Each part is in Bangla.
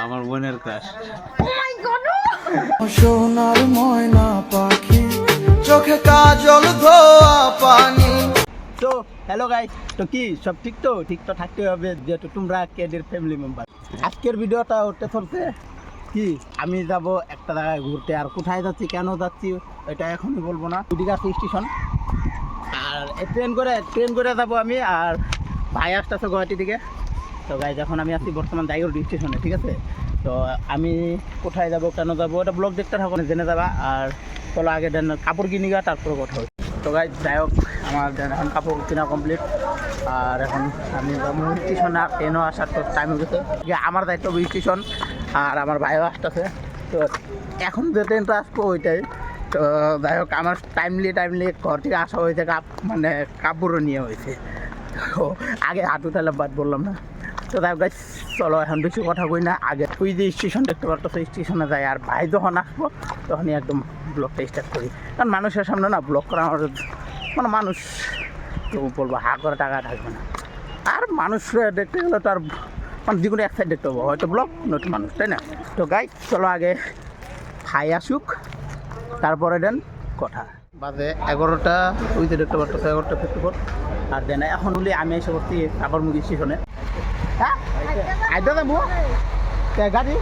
আমার বোনের ক্রাশ। সোনার ময়না পাখি চোখে কাজল ধোয়া পানি। তো হ্যালো গাইস, তো কি সব ঠিক তো থাকতে হবে, যেহেতু তোমরা কেডের ফ্যামিলি মেম্বার। আজকের ভিডিওটা ওটা চলছে কি, আমি যাব একটা জায়গায় ঘুরতে। আর কোথায় যাচ্ছি, কেন যাচ্ছি, এটা এখনই বলবো না। দীঘা স্টেশন, আর ট্রেন করে যাবো আমি। আর ভাই আসতেছে গুয়াহাটি থেকে। তো গাইজ এখন আমি আছি বর্তমান জায়গার স্টেশনে, ঠিক আছে। তো আমি কোথায় যাব, কেন যাবো, ওটা ব্লগ দেখতে থাকো, জেনে যাবা। আর চলো আগে দেন কাপড় কিনি গা, তারপরে কথা হচ্ছে। তো গাইজ যাই হোক, আমার এখন কাপড় কিনা কমপ্লিট। আর এখন আমি যাবো স্টেশনে। আর ট্রেনও আসার তো টাইম হয়ে গেছে, আমার দায়িত্ব স্টেশন। আর আমার ভাইও আসতেছে। তো এখন যে ট্রেনটা আসবো ওইটাই। তো যাই হোক, আমার টাইমলি ঘর থেকে আসা হয়েছে, মানে কাপড়ও নিয়ে হয়েছে। তো আগে হাঁটু তাহলে বাদ বললাম না। তো যাই হোক গাইস, চলো এখন বেশি কথা কই না, আগে তুই যে স্টেশন দেখতে পারতো সেই স্টেশনে যাই। আর ভাই যখন আসবো তখনই একদম ব্লগটা স্টার্ট করি। কারণ মানুষের সামনে না ব্লগ করা আমার মানে মানুষ তো বলবো হা করে টাকা থাকবে না। আর মানুষ দেখতে গেলে তো আর মানে যে কোনো এক সাইড দেখতে হবো, হয়তো ব্লগ নতুন মানুষ, তাই না। তো গাইস চলো আগে ভাই আসুক, তারপরে দেন কথা। বাজে 11টা, ওই যে দেখতে পারতো 11:54। আর দেন এখন বলি আমি এসে করছি সাবরমুখী স্টেশনে। হ্যাঁ আইডা যাবো গাড়ি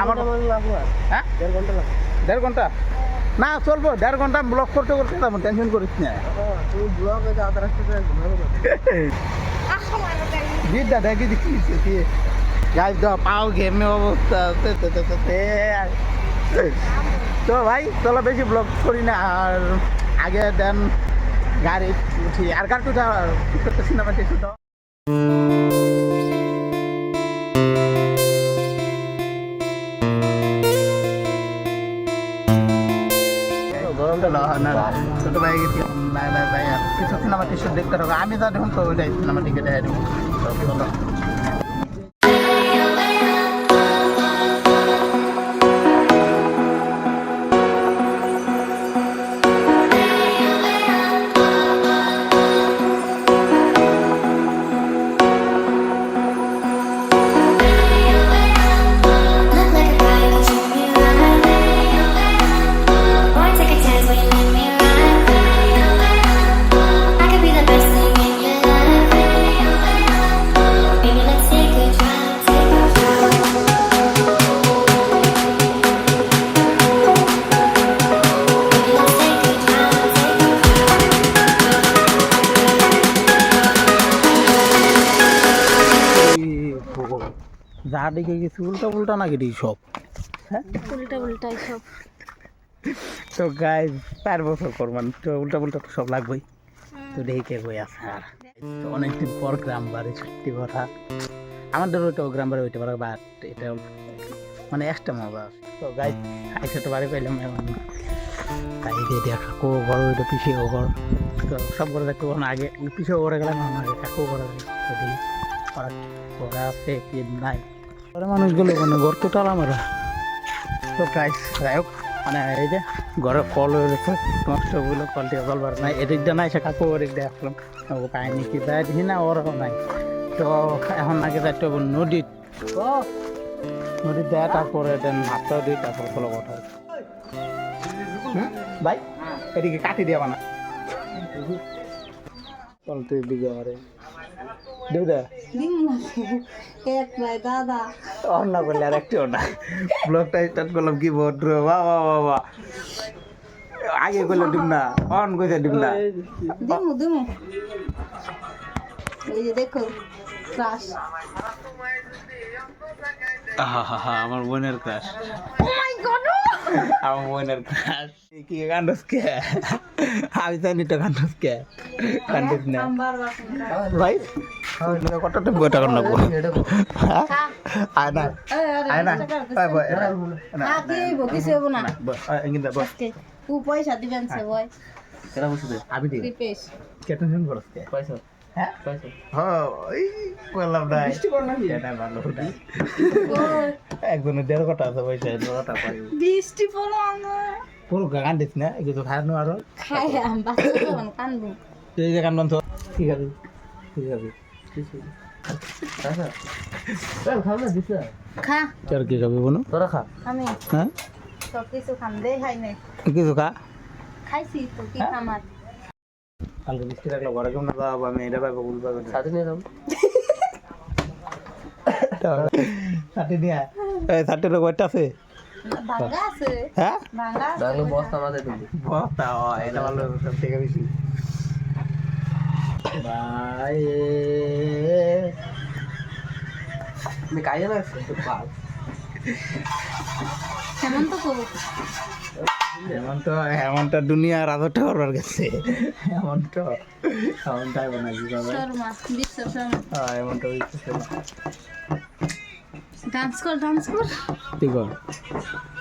আমার, হ্যাঁ 1.5 ঘন্টা না চলবো, 1.5 ঘন্টা ব্লক করতে যাবো, টেনশন করিস না। বিদ্যা দেখি কি গাছ দেওয়া পাও ঘেমে অবস্থা। তো ভাই চলো বেশি ব্লগ করি না। আর আগে দেন গাড়ি উঠি, আর গাড়ি উঠা ঠিক করতেছি না মানে শুধু ছোট ভাই গেছি ভাই কিছু সিনেমা টিস্যু দেখতে হবে। আমি যা দেখুন তো ওইটাই সিনেমা টিকে দেখাই দেবো। যা দেখে গেছি উল্টা নাকি রে সব, হ্যাঁ উল্টাই সব। তো গাইজ 4 বছর করবেন তো উল্টা তো সব লাগবেই। তো দেখে বই আছে। আর তো অনেকদিন পর গ্রাম বাড়ি, সত্যি কথা আমাদের ওইটাও গ্রাম বাড়ি হইতে পারে, বাট এটা মানে একটা মজা আছে। তো গাইজ আইসে তো বাড়ি পাইলাম এমন তাই দিয়ে দিয়া কাকু ঘর, ওইটা পিছিয়েও ঘর। তো সব ঘরে দেখতে পাবো না, আগে পিছিয়েও ঘরে গেলাম, আগে কাকু ঘরে ওরা আছে কি নাই মানুষগুলো মানে ঘর তো টালা মারা। তো গাইস যাই হোক, মানে এই যে ঘরে কল হয়ে গেছে নষ্ট বলে কলটি জলবার নাই, এদিক দিয়ে নাই সে কাকু ওদিক দিয়ে আসলাম পায়নি কি দেয় দেখি না, ওরও নাই। তো এখন নাকি যাইতে হবে নদীত দেয়, তারপরে দেন ভাতটাও দিই, তারপরে চলো কথা ভাই এদিকে কাটি দিয়ে বানা চলতে দিকে আরে দেউদা না করলে আর একটিও না। ব্লগটা স্টার্ট করলাম কি ভদ্র, বাহ বাহ বাহ বাহ, আগে করলে ডিম না, অন কইছে ডিম না। এই যে দেখো ক্রাশ, আমার বোনের ক্রাশ। ও মাই গড, আমার বোনের ক্রাশ। কি কান্দস কে? আমি জানি তো কান্দস কে, কান্দিস না ভাই। কতটা বইটা কর নেবো আয় না আয় না পয়সা দিবেন সে বয় আমি দিই কেটন করস কে পয়সা, হ্যাঁ পয়সা ওই বললাম না এটা ভালো না, একজনের 1.5 কোটি আছে পয়সা, 1.5 কোটি পাই বৃষ্টি পড়ো না পুরো কান্দিস না, এগুলো খাওয়ানো আরো খাই বাচ্চা কান্দু এই যে কান্দন তো ঠিক আছে খা তোর কি খাবি বনু আমি হ্যাঁ সব কিছু খাম দে খাই নাই কিছু খা খাইছি তো কি খামার কালকে মিষ্টি রাখলো ঘরে কেমন যাবো আমি এটা পাইবো ভুল পাইবো সাথে নিয়ে যাবো সাথে নিয়ে এই সাথে লোক ওইটা আছে ভাঙ্গা আছে হ্যাঁ ভাঙ্গা বস্তা এটা ভালো সব থেকে বেশি ভাই আমি কাজে লাগছে তো পাল হেমন্ত করবো হেমন্ত দুনিয়া রাজত্ব করবার গেছে হেমন্তটাই বানাইছি শর্মা বিশ্ব শর্মা হেমন্ত ডান্স কর তুই কর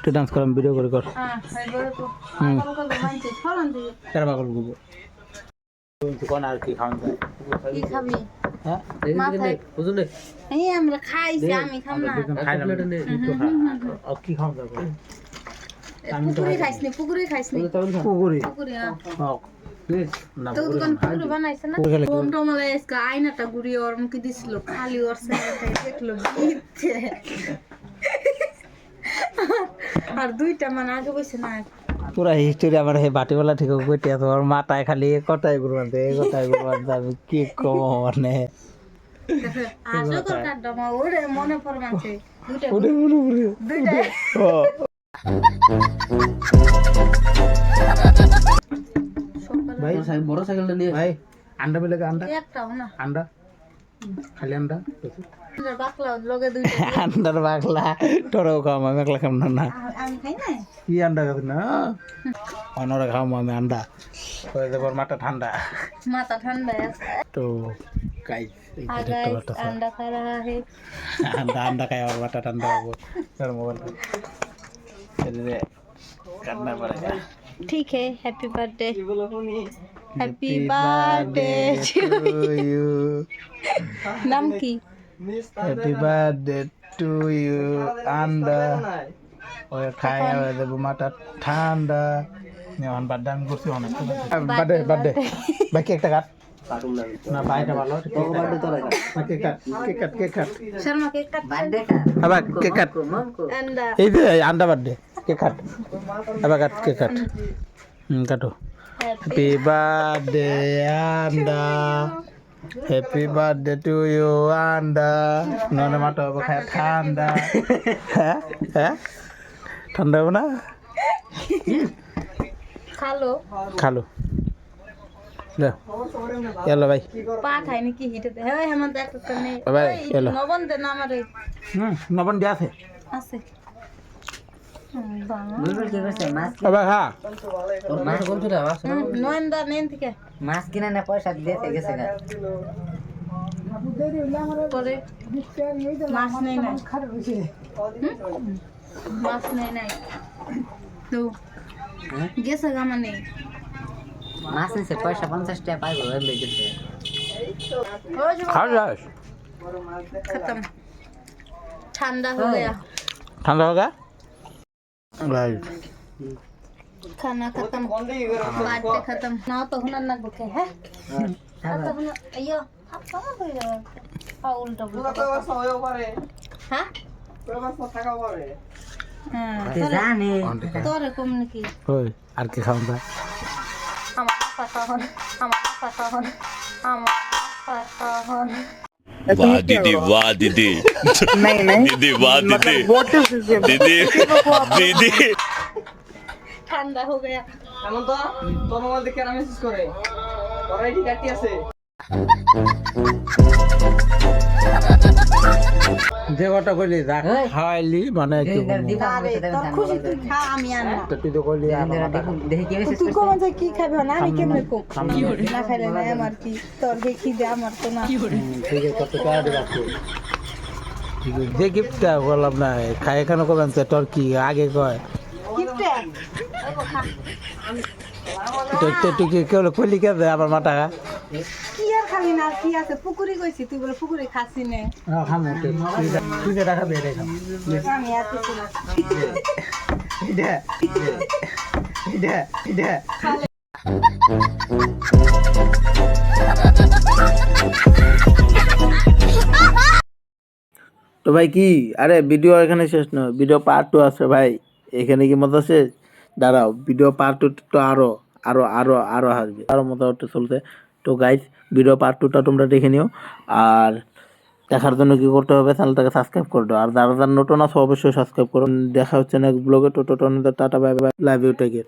তুই ডান্স কর আমি ভিডিও করে কর হ্যাঁ এবারে তো হুম। কল মানছে ফলন দিয়ে কেন পাগল গুবো কোন আর কি খাওয়ান যায় কি খাবি হ্যাঁ মাথায় এই আমরা খাইছি আমি খাম না খাই না কি খাওয়ান যাবে পুকুরে খাইছনি পুকুরি পুকুরে না তো দোকান পুকুরে বানাইছে না পুকুরে ফোন তো মানে আজকে আয়নাটা ঘুরিয়ে ওর মুখে দিছিল খালি ওর সাইডে দেখলো গিচ্ছে আর দুইটা মানে আগে বসে না পুরা হিস্টোরি আমার হে বাটিওয়ালা ঠিক কইতে আছে ওর মাথায় খালি কথাই গুরবানতে আমি কি কম মানে আজও কর কাটটা মা ওরে মনে পড় মানছে দুইটা ওরে মনে পড়ে দুইটা ও ভাই বড় সাইকেলটা নিয়ে ভাই আন্ডা মিলে আন্ডা একটাও না আন্ডা খালি আন্ডা বাকলা লগে দুইটা আন্ডার বাগলা তোরাও খাও আমি একলা খাম না আমি খাই না কি আন্ডা খাবি না অনরা খাও আমি আন্ডা ওই দেবর মাথা ঠান্ডা माता ठंडा है তো গাইস এই आ দেখতে गाइस পাচ্ছ अंडा खा रहा है আন্ডা খাই আর মাথা ঠান্ডা হবো তোর মোবাইল এদিকে কাটনা পড়েগা ठीक है happy birthday happy birthday to you नाम की happy birthday to you আন্ডা ওই খাই আর দেব মাথা ঠান্ডা নিয়ন বার্থডে আমি করছি অনেক বার্থডে ভাই কেকটা কাট না ভাইটা ভালো বার্থডে তো কেক কাট शर्मा केक काट बर्थडे আবার কেক কাট अंडा এই যে আন্ডা বার্থডে কেক কাট আবার কাট কেক কাট কাটো হ্যাপি বার্থডে আন্ডা হ্যাপি বার্থডে টু ইউ আন্ডা ননে মাটো খায় ঠান্ডা হ্যাঁ হ্যাঁ ঠান্ডা হবে না खा लो খালো এলো ভাই पा खाई नहीं की हिट है हेमंत एक करने ভাই এলো नवन दे ना मारे নবন দিয়া আছে আছে আবার হ্যাঁ নয়নদা নেন থেকে মাছ কিনা না পয়সা দিতে গেছে গা পরে মাছ নেই নাই মাছ নেই নাই তো গেছে গামা নেই মাছ নিছে পয়সা 50 টাকা পাইবো এর লেগে খাওয়া যাস खत्म ठंडा हो गया ঠান্ডা হোগা রাইট खाना खत्म बर्थडे खत्म ना तो हुनर ना बुके है तो हुनर अयो आप कहां गए आ उल्टा बुके हां জানি तोरे कम की ওই আর কি খাওয়া যায় আমার পাতা হন वाह दीदी वाह दीदी दीदी वाह दीदी दीदी दीदी ठंडा हो गया এমন তো তোর মোবাইল দেখে আর মেসেজ করে তোর আইডি কাটি আছে যে কথা কইলি যা খাইলি মানে কি আরে তোর খুশি তুই খা আমি আর না তুই তো কইলি দেখি কি তুই কোন যে কি খাবে না আমি কেমনে কম না খাইলে না আমার কি তোর দেখি দে আমার তো না ঠিক আছে কত টাকা দিবা ঠিক আছে যে গিফটটা বললাম না খাই এখানে কবেন তোর কি আগে কয় গিফটে তো তুই কি কেউ কইলি কে দে আমার মাথা কি আর খাবি না কি আছে পুকুরি কইছি তুই বলে পুকুরি খাসি নে খামো তুই যে টাকা দে রে আমি আর কিছু না এটা খালে তো ভাই কি আরে ভিডিও এখানে শেষ নয়, ভিডিও পার্ট 2 আছে ভাই। এখানে কি মজা শেষ? দাঁড়াও, ভিডিও পার্ট 2 তো আরো আসবে, আরো মজা হতে চলছে। তো গাইস ভিডিও পার্ট 2টা তোমরা দেখে নিও। আর দেখার জন্য কি করতে হবে, চ্যানেলটাকে সাবস্ক্রাইব করে দাও। আর যারা যারা নতুন আছে অবশ্যই সাবস্ক্রাইব করুন। দেখা হচ্ছে নেক্সট ব্লগে। তো tata bye bye, love you, take care.